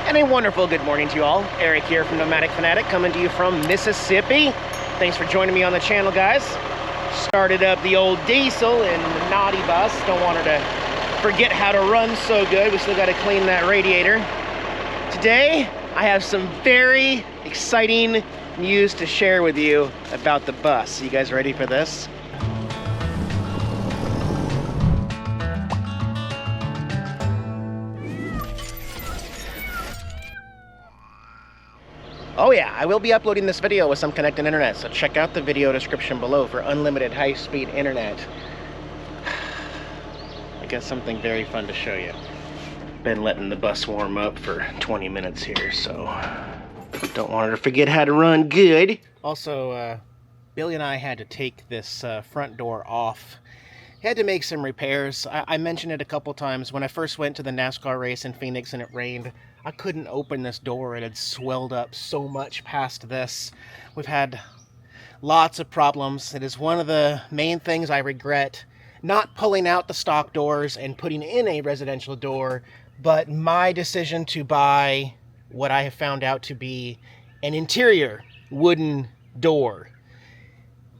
And a wonderful good morning to you all. Eric here from Nomadic Fanatic, coming to you from Mississippi. Thanks for joining me on the channel, guys. Started up the old diesel in the naughty bus. Don't want her to forget how to run so good. We still got to clean that radiator. Today, I have some very exciting news to share with you about the bus. You guys ready for this? Oh yeah, I will be uploading this video with some connected internet, so check out the video description below for unlimited high-speed internet. I got something very fun to show you. Been letting the bus warm up for 20 minutes here, so don't want her to forget how to run good. Also, Billy and I had to take this front door off. Had to make some repairs. I mentioned it a couple times. When I first went to the NASCAR race in Phoenix and it rained, I couldn't open this door. It had swelled up so much past this. We've had lots of problems. It is one of the main things I regret, not pulling out the stock doors and putting in a residential door, but my decision to buy what I have found out to be an interior wooden door.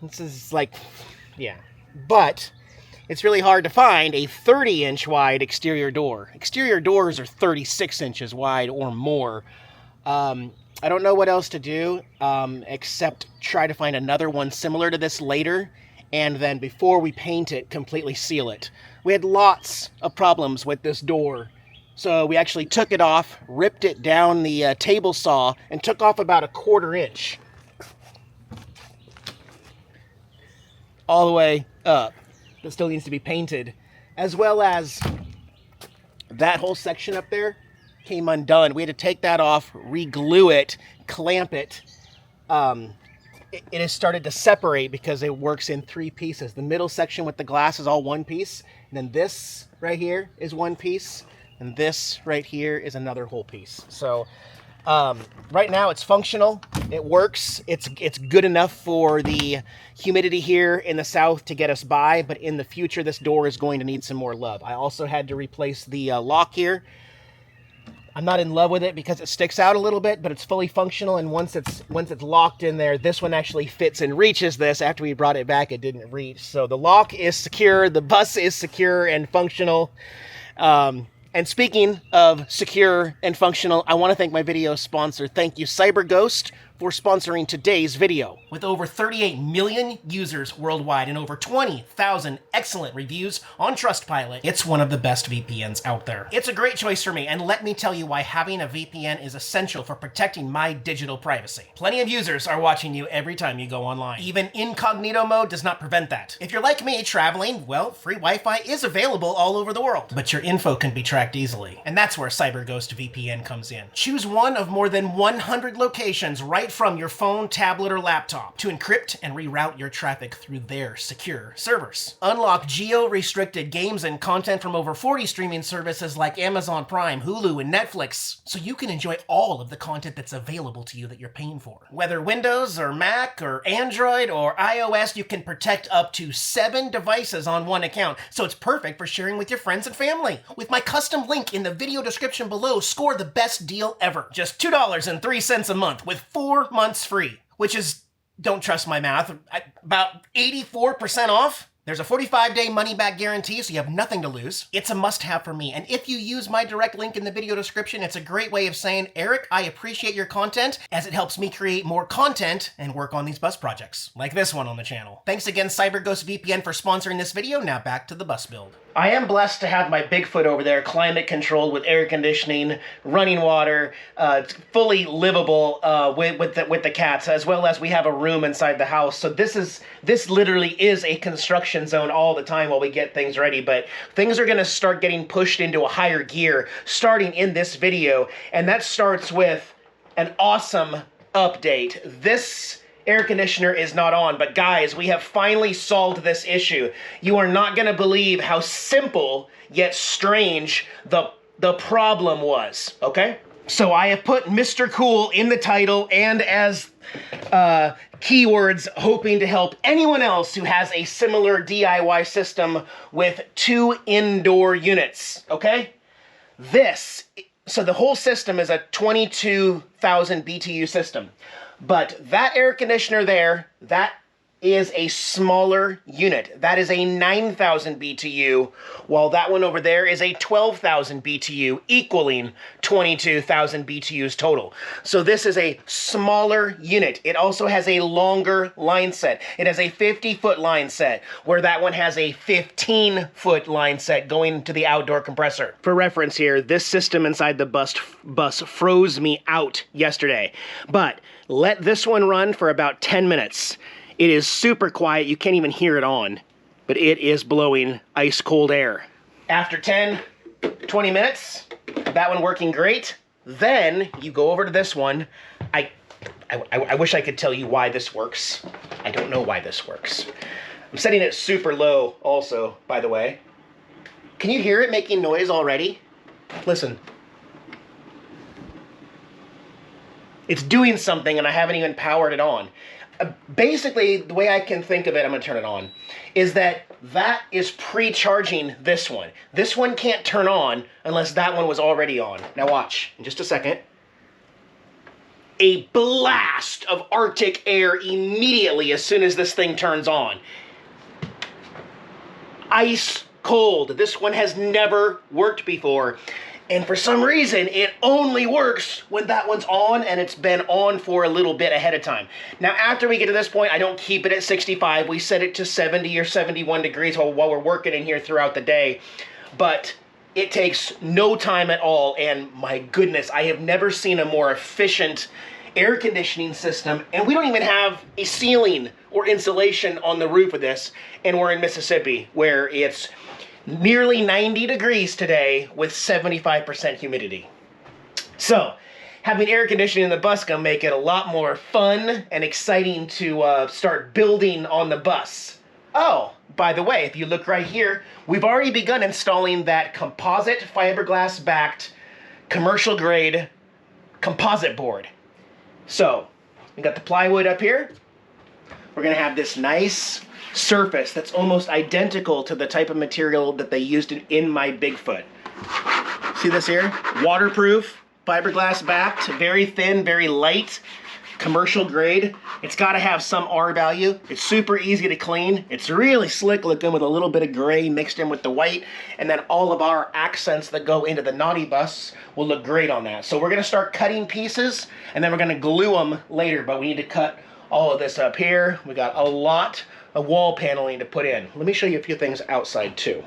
This is like, yeah. But it's really hard to find a 30-inch wide exterior door. Exterior doors are 36 inches wide or more. I don't know what else to do except try to find another one similar to this later, and then before we paint it, completely seal it. We had lots of problems with this door, so we actually took it off, ripped it down the table saw, and took off about a 1/4 inch. All the way up. That still needs to be painted, as well as that whole section up there came undone. We had to take that off, re-glue it, clamp it. It has started to separate because it works in 3 pieces. The middle section with the glass is all one piece, and then this right here is one piece, and this right here is another whole piece. So right now it's functional, it works, it's good enough for the humidity here in the south to get us by, but in the future this door is going to need some more love. I also had to replace the lock here. I'm not in love with it because it sticks out a little bit, but it's fully functional, and once it's locked in there, this one actually fits and reaches this. After we brought it back, it didn't reach. So the lock is secure, the bus is secure and functional. And speaking of secure and functional, I want to thank my video sponsor. Thank you, CyberGhost, for sponsoring today's video. With over 38 million users worldwide and over 20,000 excellent reviews on Trustpilot, it's one of the best VPNs out there. It's a great choice for me, and let me tell you why having a VPN is essential for protecting my digital privacy. Plenty of users are watching you every time you go online. Even incognito mode does not prevent that. If you're like me, traveling, well, free Wi-Fi is available all over the world, but your info can be tracked easily. And that's where CyberGhost VPN comes in. Choose one of more than 100 locations right from your phone, tablet, or laptop to encrypt and reroute your traffic through their secure servers. Unlock geo-restricted games and content from over 40 streaming services like Amazon Prime, Hulu, and Netflix, so you can enjoy all of the content that's available to you that you're paying for. Whether Windows or Mac or Android or iOS, you can protect up to 7 devices on one account, so it's perfect for sharing with your friends and family. With my custom link in the video description below, score the best deal ever. Just $2.03 a month with 4 months free, which is, don't trust my math, about 84% off. There's a 45-day money-back guarantee, so you have nothing to lose. It's a must-have for me, and if you use my direct link in the video description, it's a great way of saying, Eric, I appreciate your content, as it helps me create more content and work on these bus projects, like this one on the channel. Thanks again, CyberGhost VPN, for sponsoring this video. Now back to the bus build. I am blessed to have my Bigfoot over there, climate controlled with air conditioning, running water, fully livable with the cats, as well as we have a room inside the house. So this literally is a construction zone all the time while we get things ready. But things are going to start getting pushed into a higher gear starting in this video, and that starts with an awesome update. This air conditioner is not on, but guys, we have finally solved this issue. You are not going to believe how simple yet strange the problem was, okay? So I have put Mr. Cool in the title and as keywords, hoping to help anyone else who has a similar DIY system with 2 indoor units, okay? This So the whole system is a 22,000 BTU system. But that air conditioner there, that is a smaller unit. That is a 9,000 BTU, while that one over there is a 12,000 BTU, equaling 22,000 BTUs total. So this is a smaller unit. It also has a longer line set. It has a 50-foot line set, where that one has a 15-foot line set going to the outdoor compressor. For reference here, this system inside the bus froze me out yesterday. But let this one run for about 10 minutes. It is super quiet, you can't even hear it on, but it is blowing ice cold air. After 10, 20 minutes, that one working great, then you go over to this one. I wish I could tell you why this works. I don't know why this works. I'm setting it super low also, by the way. Can you hear it making noise already? Listen. It's doing something and I haven't even powered it on. Basically, the way I can think of it, I'm going to turn it on, is that is pre-charging this one. This one can't turn on unless that one was already on. Now watch, in just a second. A blast of Arctic air immediately as soon as this thing turns on. Ice cold. This one has never worked before. And for some reason, it only works when that one's on and it's been on for a little bit ahead of time. Now, after we get to this point, I don't keep it at 65. We set it to 70 or 71 degrees while we're working in here throughout the day. But it takes no time at all. And my goodness, I have never seen a more efficient air conditioning system. And we don't even have a ceiling or insulation on the roof of this. And we're in Mississippi, where it's nearly 90 degrees today with 75% humidity. So, having air conditioning in the bus gonna make it a lot more fun and exciting to start building on the bus. Oh, by the way, if you look right here, we've already begun installing that composite fiberglass-backed commercial grade composite board. So, we got the plywood up here. We're gonna have this nice surface that's almost identical to the type of material that they used in my Bigfoot. See this here? Waterproof, fiberglass backed, very thin, very light, commercial grade. It's got to have some R value. It's super easy to clean. It's really slick looking with a little bit of gray mixed in with the white, and then all of our accents that go into the naughty bus will look great on that. So we're going to start cutting pieces, and then we're going to glue them later, but we need to cut all of this up here. We got a lot of wall paneling to put in. Let me show you a few things outside too.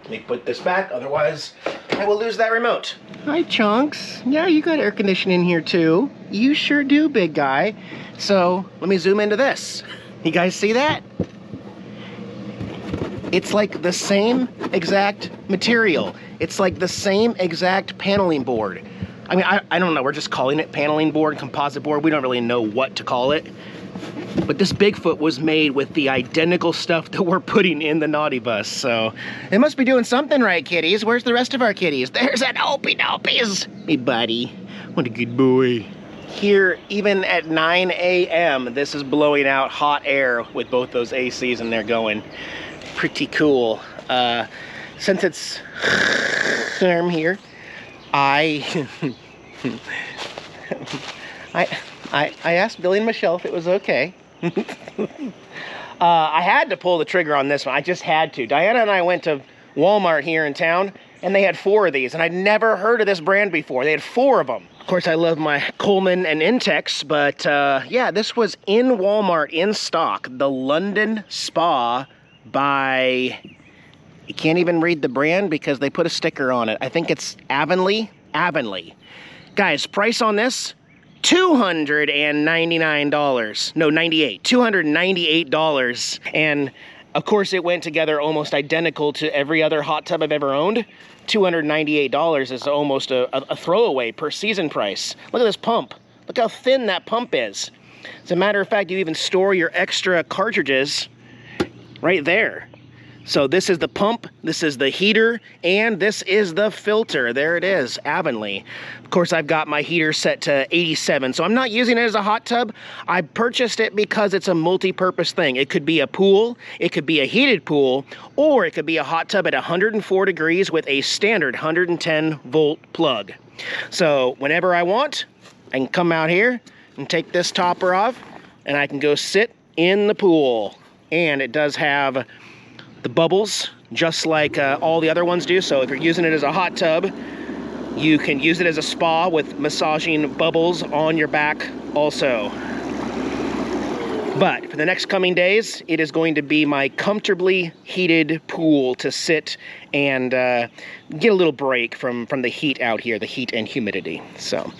Let me put this back, otherwise I will lose that remote. Hi, Chunks. Yeah, you got air conditioning in here too. You sure do, big guy. So let me zoom into this. You guys see that? It's like the same exact material. It's like the same exact paneling board. I mean, I don't know, we're just calling it paneling board, composite board. We don't really know what to call it. But this Bigfoot was made with the identical stuff that we're putting in the naughty bus, so it must be doing something right, kitties. Where's the rest of our kitties? There's an Opie Dopies. Hey, buddy. What a good boy. Here, even at 9 a.m., this is blowing out hot air with both those ACs in there going. Pretty cool. Since it's warm here, I asked Billy and Michelle if it was okay. I had to pull the trigger on this one. I just had to. Diana and I went to Walmart here in town, and they had 4 of these, and I'd never heard of this brand before. They had 4 of them. Of course, I love my Coleman and Intex, but yeah, this was in Walmart in stock. The London Spa by... You can't even read the brand because they put a sticker on it. I think it's Avonlea. Avonlea. Guys, price on this, $299. No, 98. $298. And of course it went together almost identical to every other hot tub I've ever owned. $298 is almost a throwaway per season price. Look at this pump. Look how thin that pump is. As a matter of fact, you even store your extra cartridges right there. So this is the pump, this is the heater, and this is the filter. There it is, Avonlea. Of course, I've got my heater set to 87, so I'm not using it as a hot tub. I purchased it because it's a multi-purpose thing. It could be a pool, it could be a heated pool, or it could be a hot tub at 104 degrees with a standard 110 volt plug. So whenever I want, I can come out here and take this topper off, and I can go sit in the pool. And it does have the bubbles, just like all the other ones do. So if you're using it as a hot tub, you can use it as a spa with massaging bubbles on your back also. But for the next coming days, it is going to be my comfortably heated pool to sit and get a little break from the heat out here, the heat and humidity. So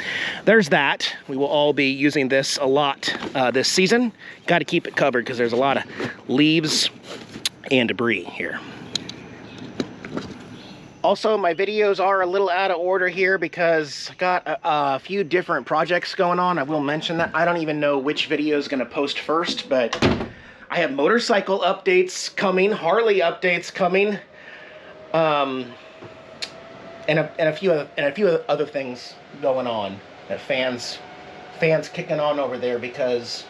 there's that. We will all be using this a lot this season. Got to keep it covered because there's a lot of leaves and debris here. Also, my videos are a little out of order here because I got a few different projects going on. I will mention that. I don't even know which video is going to post first, but I have motorcycle updates coming, Harley updates coming, and a few other things going on that fans kicking on over there because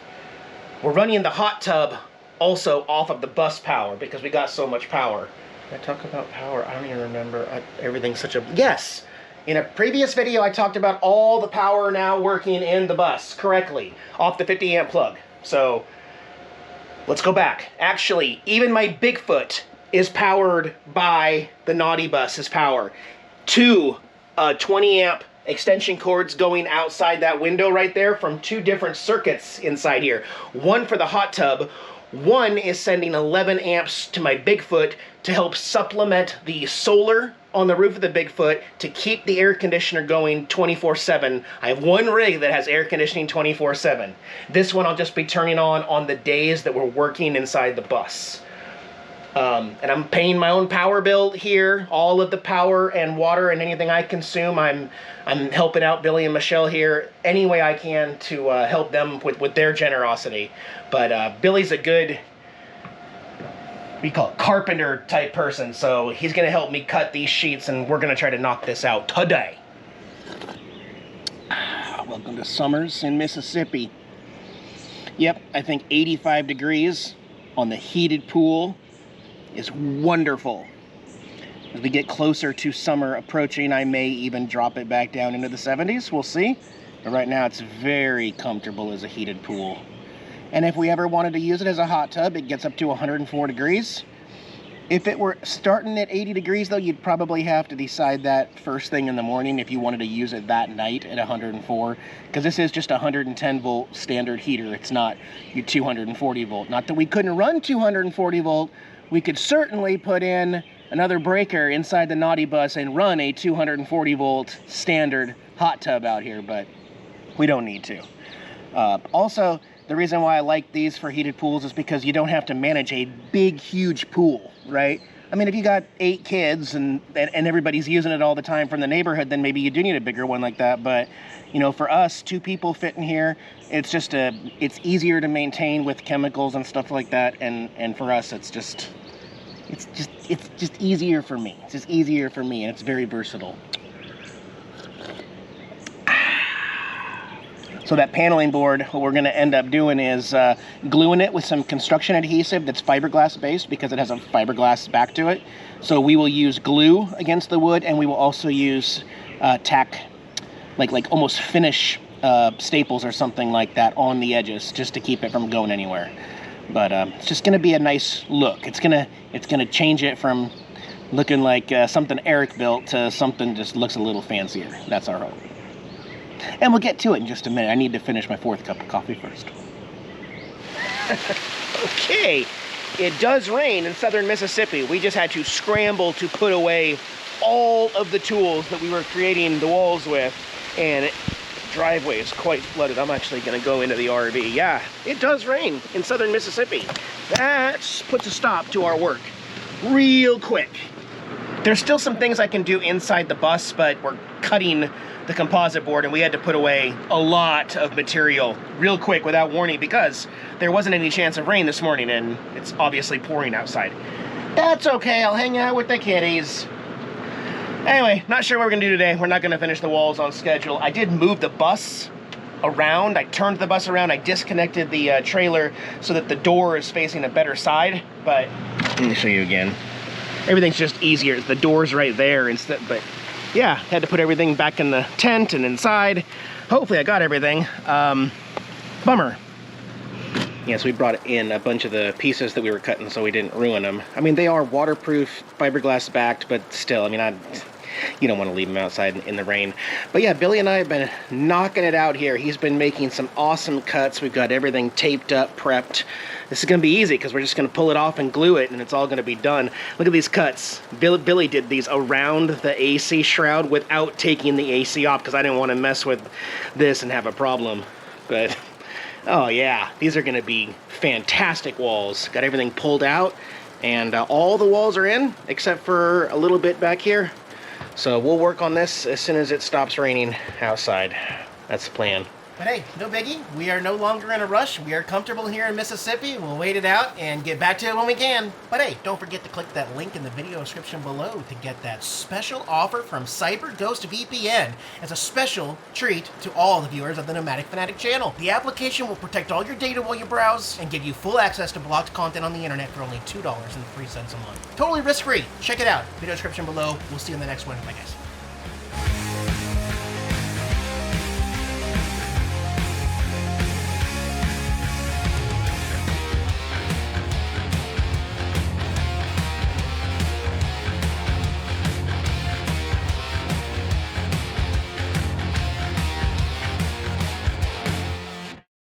we're running the hot tub also off of the bus power because we got so much power. I talk about power? I don't even remember. Everything's such a... Yes! In a previous video, I talked about all the power now working in the bus correctly off the 50 amp plug. So, let's go back. Actually, even my Bigfoot is powered by the Naughty Bus's power. 2 20 amp extension cords going outside that window right there from 2 different circuits inside here. One for the hot tub. One is sending 11 amps to my Bigfoot to help supplement the solar on the roof of the Bigfoot to keep the air conditioner going 24/7. I have one rig that has air conditioning 24/7. This one I'll just be turning on the days that we're working inside the bus. And I'm paying my own power bill here. All of the power and water and anything I consume, I'm helping out Billy and Michelle here any way I can to help them with their generosity. But Billy's a good, we call it carpenter type person, so he's gonna help me cut these sheets and we're gonna try to knock this out today. Welcome to summers in Mississippi. Yep, I think 85 degrees on the heated pool is wonderful. As we get closer to summer approaching, I may even drop it back down into the 70s. We'll see. But right now, it's very comfortable as a heated pool. And if we ever wanted to use it as a hot tub, it gets up to 104 degrees. If it were starting at 80 degrees, though, you'd probably have to decide that first thing in the morning if you wanted to use it that night at 104. Because this is just a 110 volt standard heater. It's not your 240 volt. Not that we couldn't run 240 volt. We could certainly put in another breaker inside the Naughty Bus and run a 240 volt standard hot tub out here, but we don't need to. Also, the reason why I like these for heated pools is because you don't have to manage a big, huge pool, right? I mean, if you got 8 kids and everybody's using it all the time from the neighborhood, then maybe you do need a bigger one like that. But, you know, for us, 2 people fit in here. It's just it's easier to maintain with chemicals and stuff like that. And for us, it's just easier for me. It's just easier for me, and it's very versatile. So that paneling board, what we're going to end up doing is gluing it with some construction adhesive that's fiberglass based because it has a fiberglass back to it. So we will use glue against the wood, and we will also use tack, like almost finish staples or something like that on the edges just to keep it from going anywhere. But it's just going to be a nice look. It's gonna change it from looking like something Eric built to something just looks a little fancier. That's our hope. And we'll get to it in just a minute. I need to finish my 4th cup of coffee first. Okay, it does rain in southern Mississippi. We just had to scramble to put away all of the tools that we were creating the walls with, and the driveway is quite flooded. I'm actually going to go into the RV. Yeah, it does rain in southern Mississippi. That puts a stop to our work real quick. There's still some things I can do inside the bus, but we're cutting the composite board and we had to put away a lot of material real quick without warning because there wasn't any chance of rain this morning and it's obviously pouring outside. That's okay, I'll hang out with the kitties. Anyway, not sure what we're gonna do today. We're not gonna finish the walls on schedule. I did move the bus around. I turned the bus around. I disconnected the trailer so that the door is facing a better side, but let me show you again. Everything's just easier. The door's right there instead, but yeah, had to put everything back in the tent and inside. Hopefully I got everything. Bummer. Yeah, so we brought in a bunch of the pieces that we were cutting so we didn't ruin them. I mean, they are waterproof, fiberglass backed, but still, I mean, you don't want to leave them outside in the rain. But yeah, Billy and I have been knocking it out here. He's been making some awesome cuts. We've got everything taped up, prepped. This is going to be easy because we're just going to pull it off and glue it, and it's all going to be done. Look at these cuts. Billy did these around the AC shroud without taking the AC off because I didn't want to mess with this and have a problem. But oh yeah, these are going to be fantastic walls. Got everything pulled out, and all the walls are in except for a little bit back here. So we'll work on this as soon as it stops raining outside. That's the plan. But hey, no biggie. We are no longer in a rush. We are comfortable here in Mississippi. We'll wait it out and get back to it when we can. But hey, don't forget to click that link in the video description below to get that special offer from CyberGhost VPN as a special treat to all the viewers of the Nomadic Fanatic channel. The application will protect all your data while you browse and give you full access to blocked content on the internet for only $2.03 a month. Totally risk-free. Check it out. Video description below. We'll see you in the next one. Bye, guys.